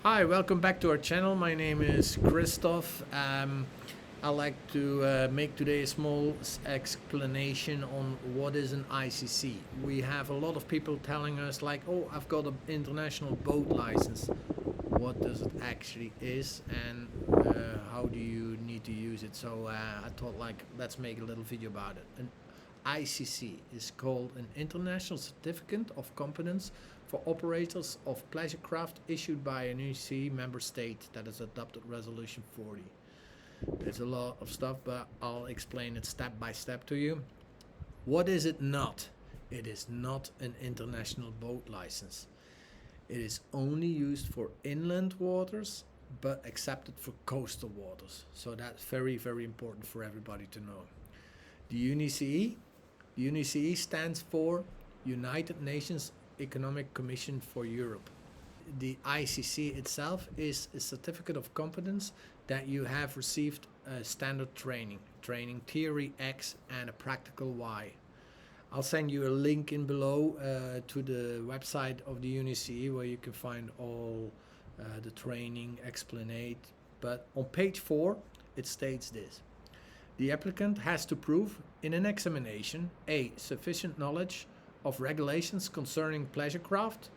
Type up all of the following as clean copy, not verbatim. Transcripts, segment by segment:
Hi, welcome back to our channel. My name is Christoph. I'd like to make today a small explanation on what is an ICC. We have a lot of people telling us like, oh, I've got an international boat license. What does it actually is and how do you need to use it? So I thought like, let's make a little video about it. An ICC is called an International Certificate of Competence for operators of pleasure craft issued by an UNECE member state that has adopted Resolution 40. There's a lot of stuff, but I'll explain it step by step to you. What is it not? It is not an international boat license. It is only used for inland waters, but accepted for coastal waters. So that's very, very important for everybody to know. The UNECE stands for United Nations Economic Commission for Europe. The ICC itself is a certificate of competence that you have received a standard training theory X and a practical Y. I'll send you a link in below to the website of the UNECE where you can find all the training explanation. But on page 4 it states this. The applicant has to prove in an examination a sufficient knowledge of regulations concerning pleasure craft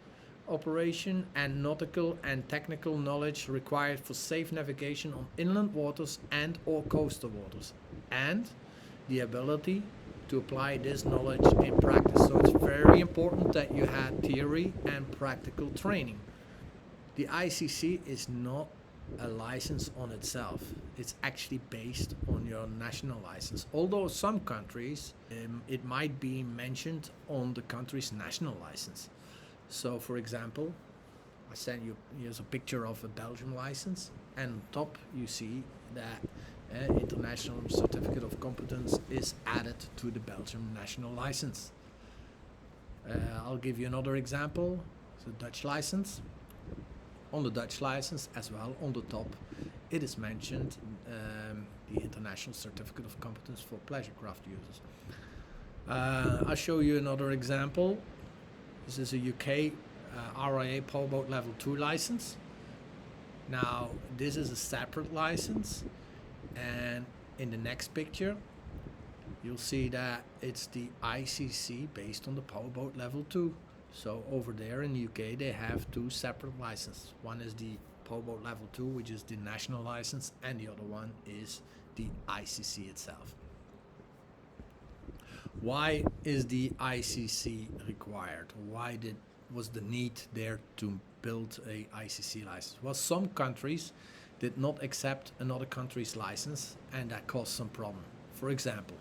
operation and nautical and technical knowledge required for safe navigation on inland waters and or coastal waters, and the ability to apply this knowledge in practice. So it's very important that you had theory and practical training. The ICC is not a license on itself. It's actually based on your national license. Although some countries, it might be mentioned on the country's national license. So for example, I sent you, here's a picture of a Belgium license, and on top you see that International Certificate of Competence is added to the Belgium national license. I'll give you another example, the Dutch license. On the Dutch license as well, on the top, it is mentioned the International Certificate of Competence for pleasure craft users. I'll show you another example. This is a UK RIA powerboat level 2 license. Now, this is a separate license, and in the next picture, you'll see that it's the ICC based on the powerboat level 2. So over there in the UK they have two separate licenses. One is the powerboat level 2, which is the national license, and the other one is the ICC itself. Why is the ICC required? Why was the need there to build a ICC license? Well, some countries did not accept another country's license, and that caused some problem. For example,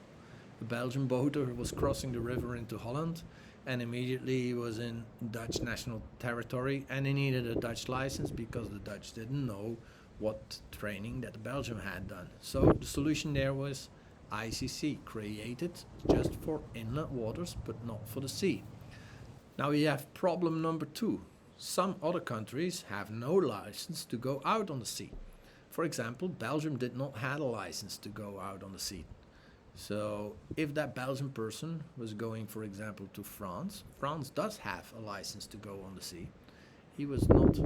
a Belgian boater was crossing the river into Holland, and immediately he was in Dutch national territory, and he needed a Dutch license because the Dutch didn't know what training that Belgium had done. So the solution there was ICC, created just for inland waters but not for the sea. Now we have problem number 2. Some other countries have no license to go out on the sea. For example, Belgium did not have a license to go out on the sea. So if that Belgian person was going, for example, to France, France does have a license to go on the sea. He was not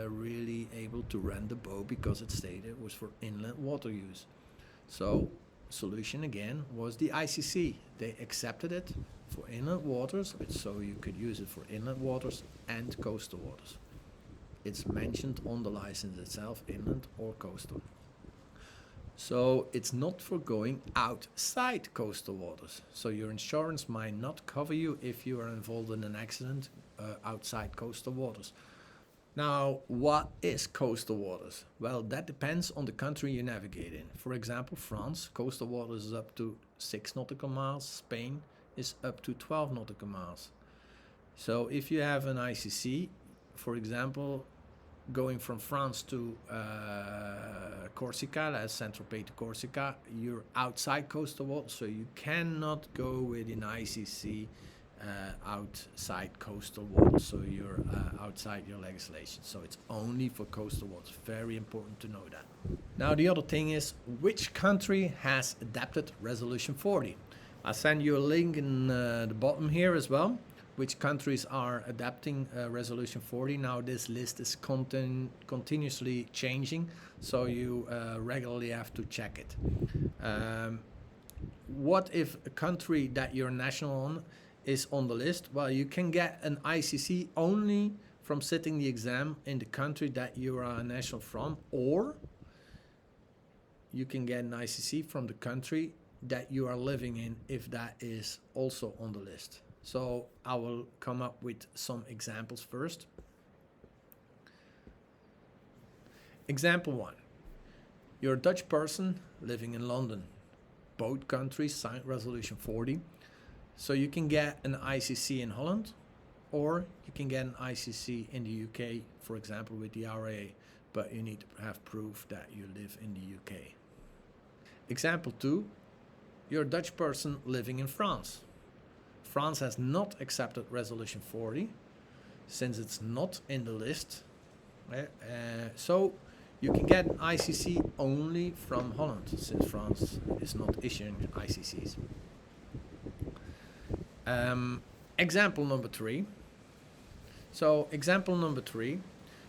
really able to rent the boat because it stated it was for inland water use. So solution again was the ICC. They accepted it for inland waters, so you could use it for inland waters and coastal waters. It's mentioned on the license itself, inland or coastal. So it's not for going outside coastal waters. So your insurance might not cover you if you are involved in an accident outside coastal waters. Now, what is coastal waters? Well, that depends on the country you navigate in. For example, France, coastal waters is up to 6 nautical miles. Spain is up to 12 nautical miles. So if you have an ICC, for example, going from France to Corsica, that's Saint-Tropez to Corsica, you're outside coastal water, so you cannot go with an ICC outside coastal water, so you're outside your legislation. So it's only for coastal waters. Very important to know that. Now the other thing is, which country has adopted Resolution 40? I'll send you a link in the bottom here as well. which countries are adapting Resolution 40. Now this list is continuously changing, so you regularly have to check it. What if a country that you're national on is on the list? Well, you can get an ICC only from sitting the exam in the country that you are a national from, or you can get an ICC from the country that you are living in if that is also on the list. So I will come up with some examples first. Example 1. You're a Dutch person living in London. Both countries signed Resolution 40. So you can get an ICC in Holland, or you can get an ICC in the UK, for example, with the RA, but you need to have proof that you live in the UK. Example 2. You're a Dutch person living in France. France has not accepted Resolution 40 since it's not in the list. So you can get an ICC only from Holland since France is not issuing ICCs. Example number 3. So example number 3,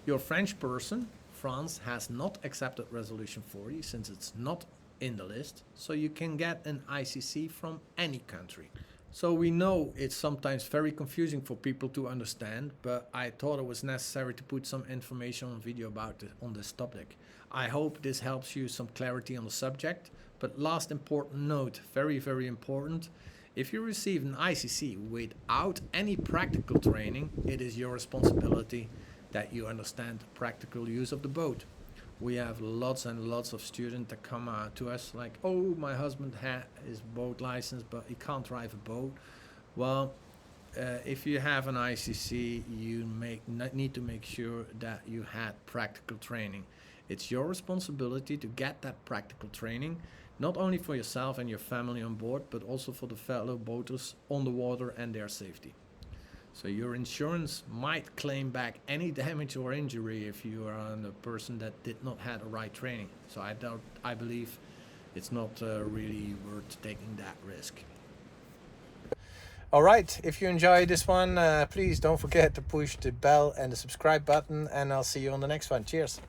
you're a French person. France has not accepted Resolution 40 since it's not in the list. So you can get an ICC from any country. So we know it's sometimes very confusing for people to understand, but I thought it was necessary to put some information on video about it on this topic. I hope this helps you some clarity on the subject. But last important note, very, very important. If you receive an ICC without any practical training, it is your responsibility that you understand the practical use of the boat. We have lots and lots of students that come to us like, oh, my husband had his boat license, but he can't drive a boat. Well, if you have an ICC, you need to make sure that you had practical training. It's your responsibility to get that practical training, not only for yourself and your family on board, but also for the fellow boaters on the water and their safety. So your insurance might claim back any damage or injury if you are a person that did not have the right training. So I believe it's not really worth taking that risk. All right, if you enjoyed this one, please don't forget to push the bell and the subscribe button, and I'll see you on the next one. Cheers.